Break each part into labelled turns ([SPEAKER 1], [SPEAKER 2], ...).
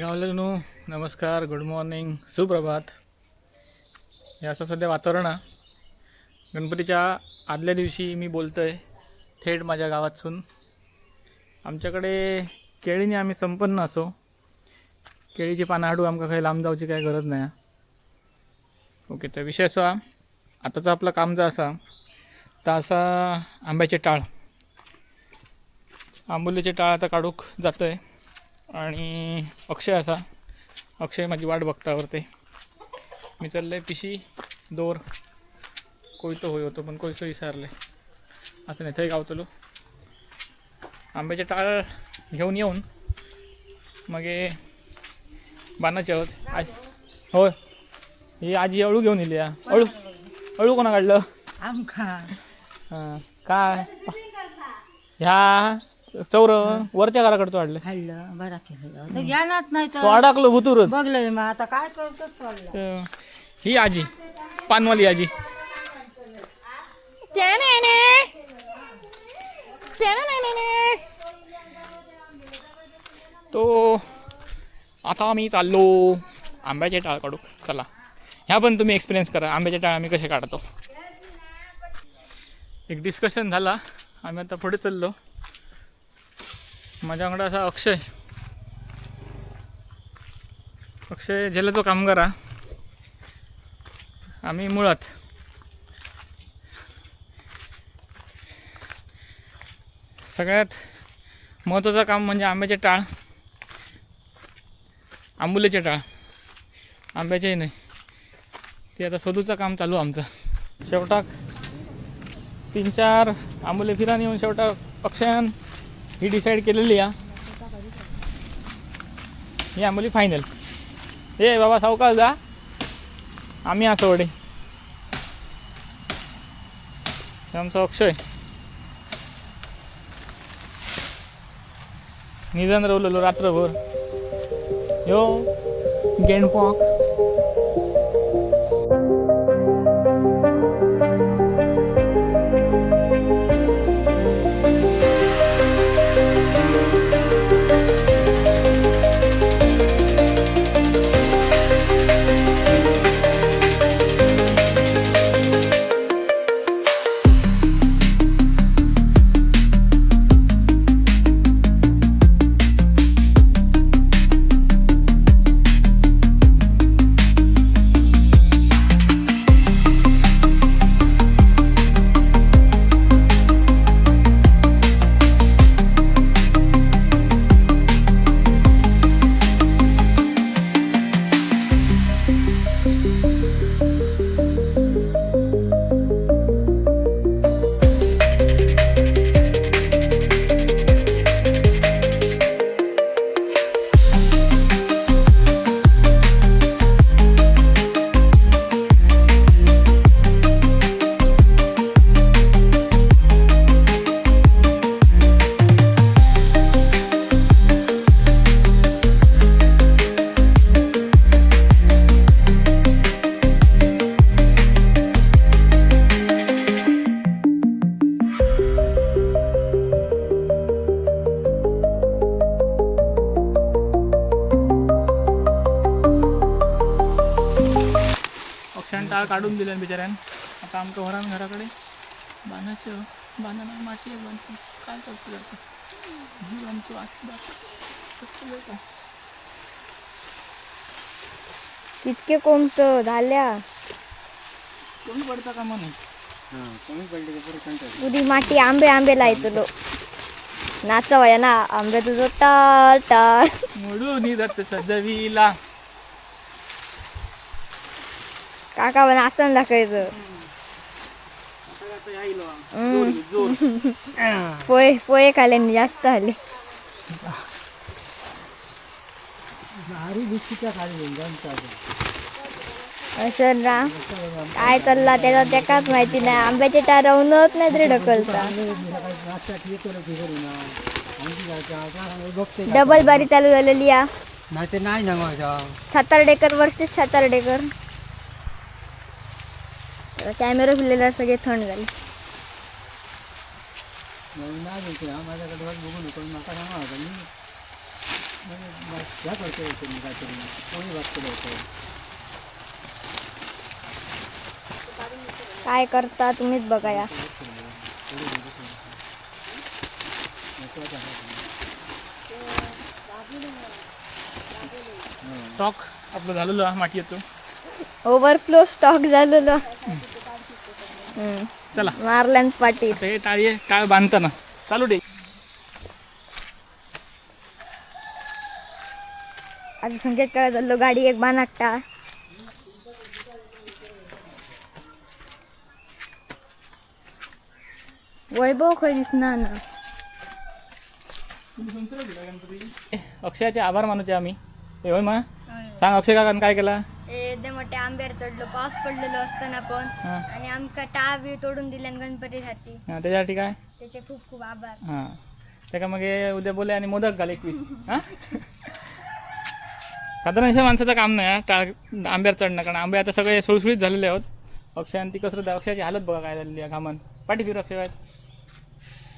[SPEAKER 1] गावलेनो नमस्कार, good morning, सुप्रभात. हे असं सध्या वातावरण आहे. गणपतीच्या आदल्या दिवशी मी बोलतोय थेट माझ्या गावातून. आमच्याकडे केळीने आम्ही संपन्न असो. केळीची पानं हाडू आमका काही लांब जाऊची काही गरज नाही. ओके, तर विषय असा आताचा आपलं काम जर असा तर असा आंब्याचे टाळ, आंबोलीचे टाळ आता काढूक जातो आहे. आणि अक्षय माझी वाट बघता वरते. मी चाललं आहे पिशी दोर कोयतो होय होतो, पण कोयसो विसरले. असं नाही, थंय गावतलो आंब्याचे टाळ घेऊन येऊन मग बाणाचे आहोत आज. होय, ही आजी अळू घेऊन येली. अळू कोणा काढलं?
[SPEAKER 2] आमका
[SPEAKER 1] हां, काय ह्या चौर वरच्या घराकडे वाढलं.
[SPEAKER 2] हल्लं बरा केलं तर ज्ञानात नाही
[SPEAKER 1] तो
[SPEAKER 2] तर
[SPEAKER 1] अडकलो भुतूरच.
[SPEAKER 2] बघलोय मग आता काय करतो चाललं.
[SPEAKER 1] ही आजी, पानवाली आजी. तो आता आम्ही चाललो आंब्याचे टाळ काढू. चला, ह्या पण तुम्ही एक्सपिरियन्स करा आंब्याचे टाळ आम्ही कसे काढतो. एक डिस्कशन झाला, आम्ही आता पुढे चाललो. माझ्याकडे असा अक्षय झेलाचो कामगार आहे. आम्ही मुळात सगळ्यात महत्त्वाचं काम म्हणजे आंब्याचे टाळ, आंबोलीचे टाळ, आंब्याचेही नाही ते आता शोधूचं काम चालू आमचं. शेवटाक 3-4 आंबोली फिरान येऊन शेवटाक अक्षयान ही डिसाईड केलेली आहे ही आंबोली फायनल. ए बाबा सावकाश जा, आम्ही असं वडे. आमचा अक्षय निधन रवलेलो रात्रभर. यो गेंडपॉक टाळ काढून दिल्यान बिचाऱ्यान. आता आमका वरान घराकडे बाणाचं बांधणं माती आहे बांधून काय करतो जातं जीवांचं वाचतात
[SPEAKER 3] इतके कोमत झाल्या
[SPEAKER 1] कमी पडता का म्हणून
[SPEAKER 2] कमी पडले
[SPEAKER 3] पुरी माती आंबे लायतलो नाचवया ना आंबे तुझं टाळ टाळ
[SPEAKER 1] म्हणून जात सजवीला.
[SPEAKER 3] काका नाचन दाखवायचं. पोहे खाल्ल्याने जास्त आले. असं ना काय चालला त्याचा त्याकाच माहिती नाही. आंब्याचे टाळ राहूनच नाही तरी ढकलता. डबल बारी चालू झालेली या सातार्डेकर वर्सेस सातार्डेकर. कॅमेरा फिरलेला सगळे थंड झाले.
[SPEAKER 2] या करतो मी काहीतरी कोणी वाचलं होतं.
[SPEAKER 3] काय करता तुम्हीच बघा या.
[SPEAKER 1] स्टॉक आपलं झालेलं आहे माती येतो.
[SPEAKER 3] ओव्हरफ्लो स्टॉक झालेलो.
[SPEAKER 1] चला
[SPEAKER 3] मारल्यान पाटी.
[SPEAKER 1] आता हे टाळ बांधताना चालू दे.
[SPEAKER 3] आता संकेत काय झालं गाडी एक बानाकटा. वैभव खय दिसना ना.
[SPEAKER 1] अक्षयाचे आभार मानूचे आम्ही. हे होय मा सांग अक्षय काकान काय केला.
[SPEAKER 3] एकदम मोठ्या आंब्यावर चढलो, पाऊस पडलेलो असताना पण
[SPEAKER 1] हां
[SPEAKER 3] आणि आमका टाळ बी तोडून दिल्यान गणपतीसाठी.
[SPEAKER 1] हां त्याच्यासाठी काय
[SPEAKER 3] त्याचे खूप खूप आभार.
[SPEAKER 1] हां त्याका मग हे उद्या बोले आणि मोदक घाल 21. हां साधारण अशा माणसाचं काम नाही टाळ आंब्यावर चढणं, कारण आंबे आता सगळे सुळसुळीत झालेले आहोत. अक्षय आणि ती कसरत आहे. अक्षयाची हालत बघा काय झालेली आहे घामान. पाठी फिर अक्षय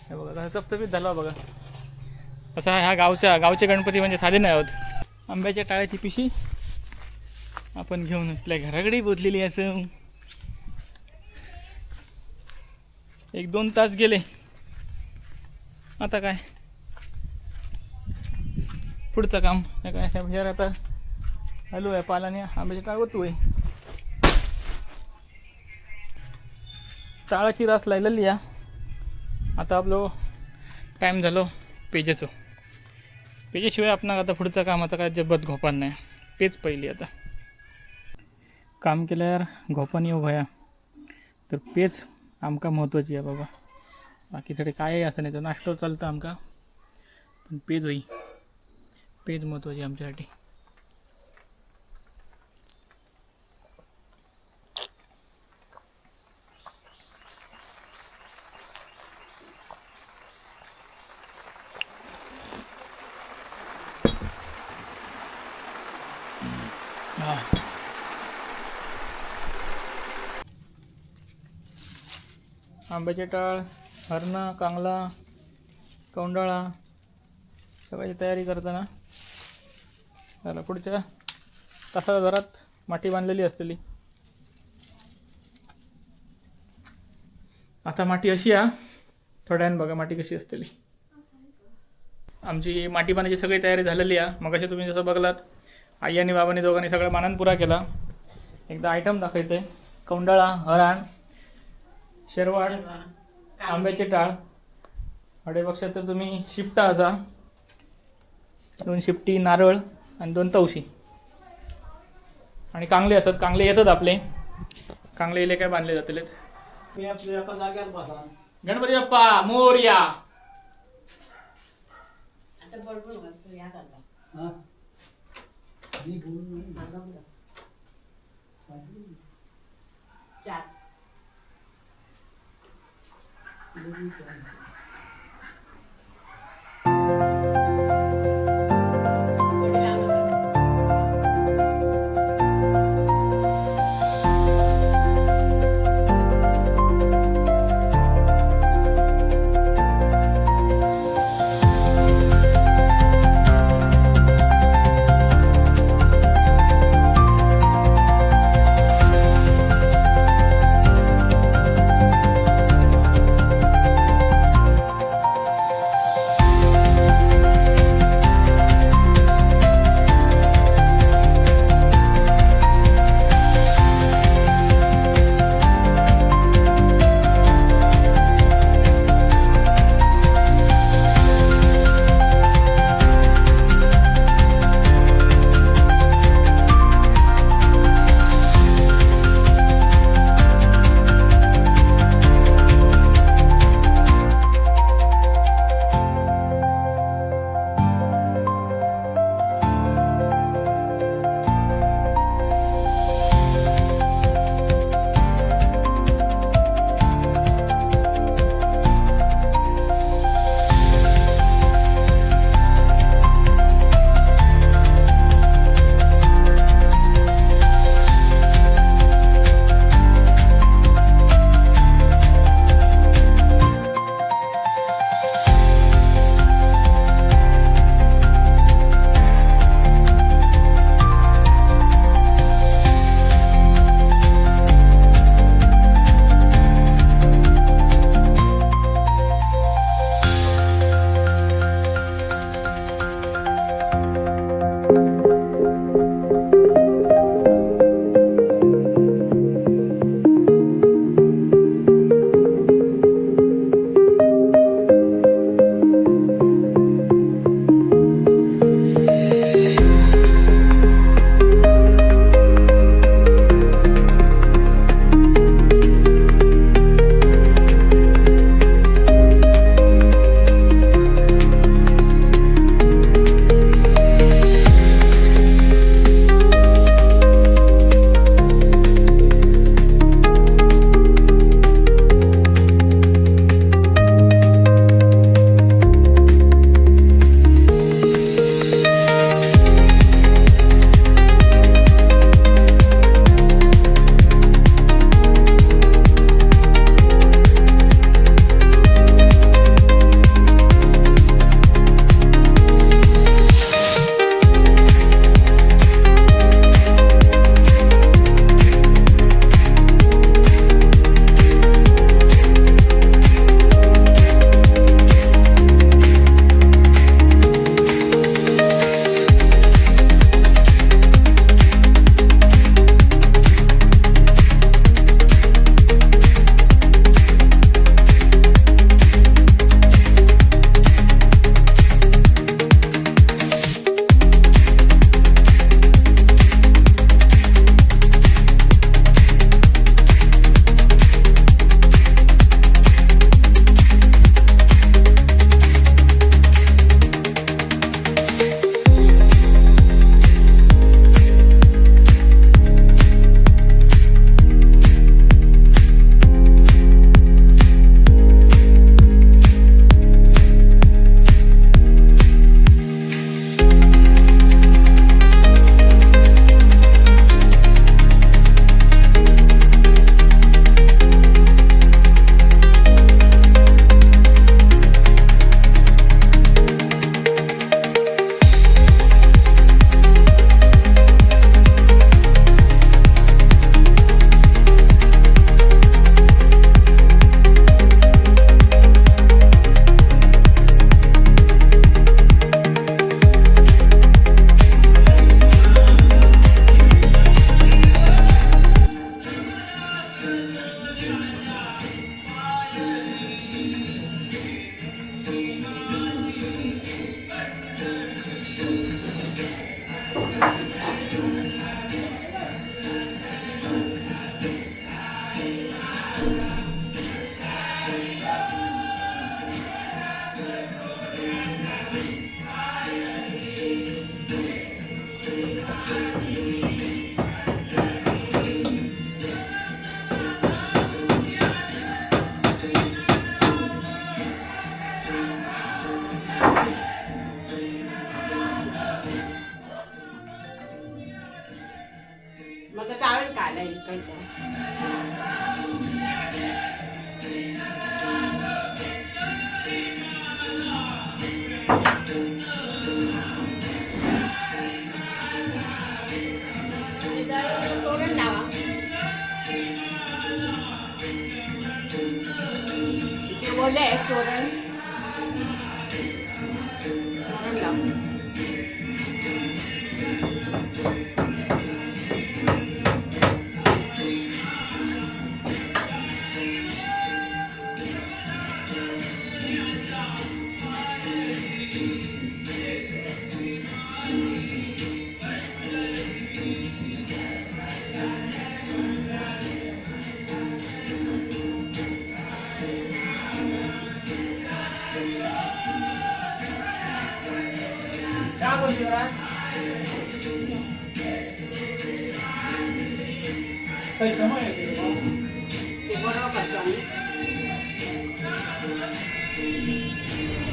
[SPEAKER 1] हे बघा चपचपीत झाला बघा. असा ह्या गावचे गणपती म्हणजे साधे नाही आहोत. आंब्याच्या टाळ्याची पिशी आपण घेऊन आपल्या घराकडे पोचलेली असं. 1-2 तास गेले. आता काय पुढचं काम हे काय ह्या आता हॅलो आहे पालाने आंब्याची टाळ होतोय. टाळाची रास लायलेली या. आता आपलं टाईम झालो पेजेचं. पेजेशिवाय आपण आता पुढचं कामाचं काय जबत घोपान नाही. पेज पहिली आता काम केल्यावर घोपान येऊ घया तर पेज आमका महत्त्वाची आहे बाबा. बाकी थोडे काय असं नाही तर नाश्तो चालतं आमका, पण पेज होई. पेज महत्त्वाची आमच्यासाठी. आंब्याचे टाळ, हरणा, कांगला, कौंडाळा सगळ्याची तयारी करताना त्याला पुढच्या तासाभरात माती बांधलेली असतेली. आता माती अशी आहे थोड्यानं बघा माती कशी असतेली. आमची माती बांधायची सगळी तयारी झालेली आहे. मग असे तुम्ही जसं बघलात आई आणि बाबांनी दोघांनी सगळं मानान पुरा केला. एकदा आयटम दाखवते. कौंडाळा, हरण, शेरवाड, आंब्याचे टाळ, हडे बघशात तर तुम्ही शिपटा असा 2 शिपटी, नारळ आणि 2 तवशी आणि कांगले असतात. कांगले येतात आपले. कांगले इले काय बांधले जातलेत. गणपती बाप्पा मोरया.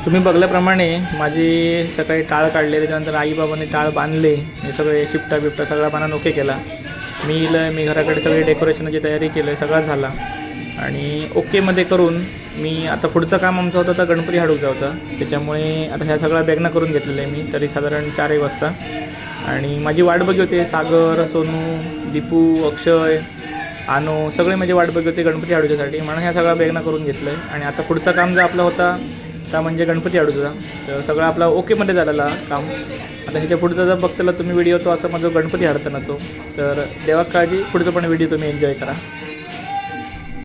[SPEAKER 1] तुम्ही बघल्याप्रमाणे माझी सकाळी टाळ काढले, त्याच्यानंतर आईबाबांनी टाळ बांधले, हे सगळे शिपटा बिपटा सगळा पाना ओके केला. मी घराकडे सगळी डेकोरेशनची तयारी केलं, सगळा झाला आणि ओकेमध्ये करून मी आता पुढचं काम आमचं होतं तर गणपती हाडूचा होता. त्याच्यामुळे आता ह्या सगळ्या बॅगना करून घेतलेलं आहे मी तरी साधारण 4 वाजता. आणि माझी वाट बघी होते सागर, सोनू, दीपू, अक्षय, आनो सगळे माझी वाट बघी होते गणपती हाडूच्यासाठी, म्हणून ह्या सगळ्या बॅगना करून घेतलं आहे. आणि आता पुढचं काम जर आपलं होता तर म्हणजे गणपती हाडूचा, तर सगळं आपला ओकेमध्ये झालेला काम. आता ह्याच्या पुढचं जर बघताला तुम्ही व्हिडिओ तो असं माझं गणपती हाडतानाचो, तर देवा काळजी, पुढचं पण व्हिडिओ तुम्ही एन्जॉय करा.